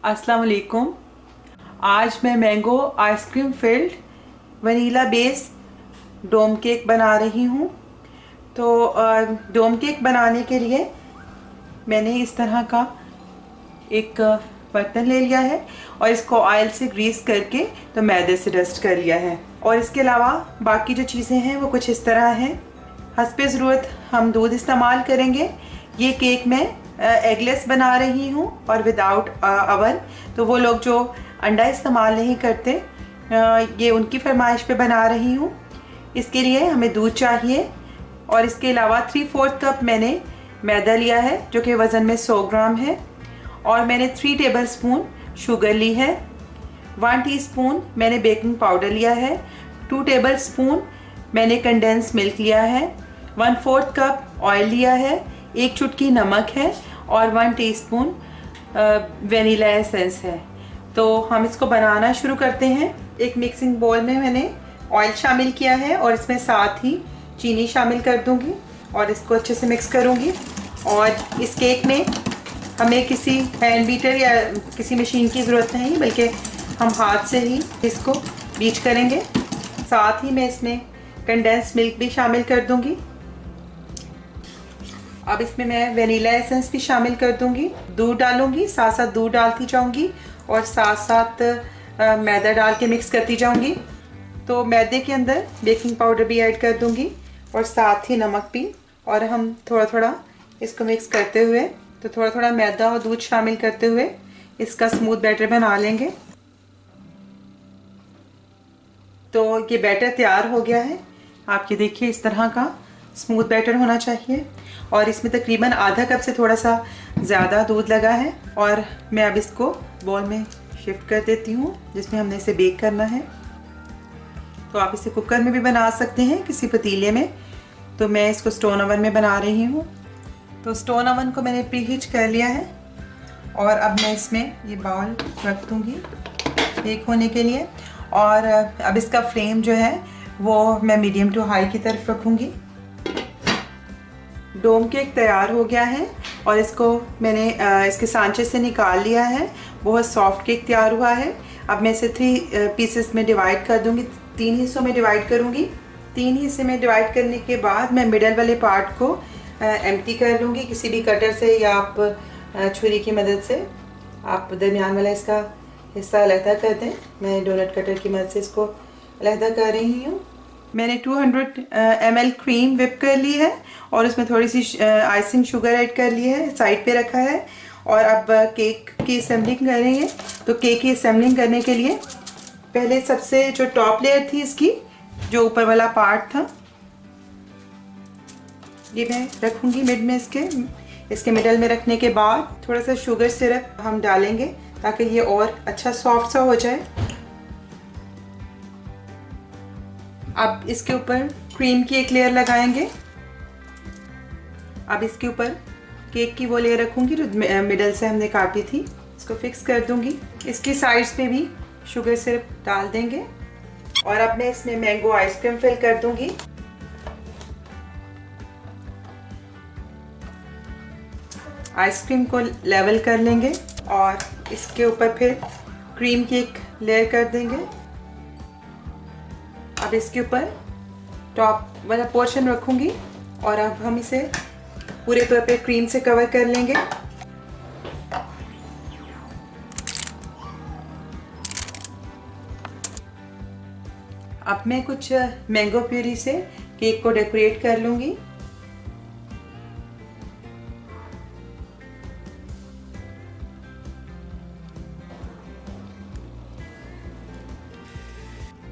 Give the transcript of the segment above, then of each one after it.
अस्सलाम वालेकुम। आज मैं mango ice cream filled vanilla base dome cake बना रही हूँ। तो डोम केक बनाने के लिए मैंने इस तरह का एक बर्तन ले लिया है और इसको ऑयल से ग्रीस करके तो मैदे से डस्ट कर लिया है। और इसके अलावा बाकी जो चीज़ें हैं वो कुछ इस तरह हैं। हस्बे ज़रूरत हम दूध इस्तेमाल करेंगे। ये केक मैं एगलेस बना रही हूँ और विदाउट अवन। तो वो लोग जो अंडा इस्तेमाल नहीं करते, ये उनकी फरमाइश पे बना रही हूँ। इसके लिए हमें दूध चाहिए और इसके अलावा 3/4 कप मैंने मैदा लिया है जो कि वज़न में 100 ग्राम है। और मैंने 3 टेबलस्पून शुगर ली है। 1 टीस्पून मैंने बेकिंग पाउडर लिया है। 2 टेबलस्पून मैंने कंडेंस मिल्क लिया है। 1/4 कप ऑयल लिया है। 1 चुटकी नमक है और 1 टीस्पून वेनिला एसेंस है। तो हम इसको बनाना शुरू करते हैं। एक मिक्सिंग बोल में मैंने ऑयल शामिल किया है और इसमें साथ ही चीनी शामिल कर दूंगी और इसको अच्छे से मिक्स करूंगी। और इस केक में हमें किसी हैंड बीटर या किसी मशीन की ज़रूरत नहीं, बल्कि हम हाथ से ही इसको बीट करेंगे। साथ ही मैं इसमें कंडेंस मिल्क भी शामिल कर दूंगी। अब इसमें मैं वेनिला एसेंस भी शामिल कर दूंगी। दूध डालूंगी, साथ साथ दूध डालती जाऊंगी और साथ साथ मैदा डाल के मिक्स करती जाऊंगी। तो मैदे के अंदर बेकिंग पाउडर भी ऐड कर दूंगी और साथ ही नमक भी। और हम थोड़ा थोड़ा इसको मिक्स करते हुए, तो थोड़ा थोड़ा मैदा और दूध शामिल करते हुए इसका स्मूथ बैटर बना लेंगे। तो ये बैटर तैयार हो गया है। आप ये देखिए, इस तरह का स्मूथ बैटर होना चाहिए। और इसमें तकरीबन आधा कप से थोड़ा सा ज़्यादा दूध लगा है। और मैं अब इसको बोल में शिफ्ट कर देती हूँ जिसमें हमने इसे बेक करना है। तो आप इसे कुकर में भी बना सकते हैं, किसी पतीले में। तो मैं इसको स्टोन ओवन में बना रही हूँ। तो स्टोन ओवन को मैंने प्रीहीट कर लिया है और अब मैं इसमें ये बाउल रख दूँगी बेक होने के लिए। और अब इसका फ्लेम जो है वो मैं मीडियम टू हाई की तरफ रखूँगी। डोम केक तैयार हो गया है और इसको मैंने इसके सांचे से निकाल लिया है। बहुत सॉफ्ट केक तैयार हुआ है। अब मैं इसे 3 पीसेस में डिवाइड कर दूंगी। 3 हिस्सों में डिवाइड करूंगी। 3 हिस्से में डिवाइड करने के बाद मैं मिडल वाले पार्ट को एम्प्टी कर लूँगी किसी भी कटर से या आप छुरी की मदद से। आप दरमियान वाला इसका हिस्सा अलहदा कर दें। मैं डोनट कटर की मदद से इसको अलहदा कर रही हूँ। मैंने 200 ml क्रीम विप कर ली है और उसमें थोड़ी सी आइसिंग शुगर ऐड कर ली है, साइड पे रखा है। और अब केक की असेंबलिंग करेंगे। तो केक की असेंबलिंग करने के लिए पहले सबसे जो टॉप लेयर थी इसकी, जो ऊपर वाला पार्ट था, ये मैं रखूँगी मिड में। इसके मिडल में रखने के बाद थोड़ा सा शुगर सिरप हम डालेंगे ताकि ये और अच्छा सॉफ्ट सा हो जाए। अब इसके ऊपर क्रीम की एक लेयर लगाएंगे। अब इसके ऊपर केक की वो लेयर रखूंगी जो मिडल से हमने काटी थी। इसको फिक्स कर दूंगी। इसकी साइड्स पे भी शुगर सिरप डाल देंगे। और अब मैं इसमें मैंगो आइसक्रीम फिल कर दूंगी। आइसक्रीम को लेवल कर लेंगे और इसके ऊपर फिर क्रीम की एक लेयर कर देंगे। अब इसके ऊपर टॉप वाला पोर्शन रखूंगी और अब हम इसे पूरे तौर पे क्रीम से कवर कर लेंगे। अब मैं कुछ मैंगो प्यूरी से केक को डेकोरेट कर लूंगी।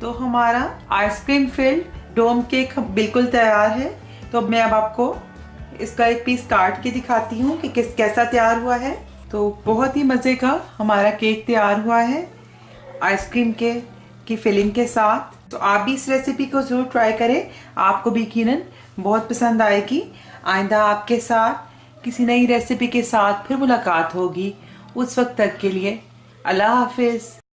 तो हमारा आइसक्रीम फिल्ड डोम केक बिल्कुल तैयार है। तो मैं अब आपको इसका एक पीस काट के दिखाती हूँ कि कैसा तैयार हुआ है। तो बहुत ही मज़े का हमारा केक तैयार हुआ है आइसक्रीम की फिलिंग के साथ। तो आप भी इस रेसिपी को ज़रूर ट्राई करें। आपको भी यकीनन बहुत पसंद आएगी। आइंदा आपके साथ किसी नई रेसिपी के साथ फिर मुलाकात होगी। उस वक्त तक के लिए अल्लाह हाफिज़।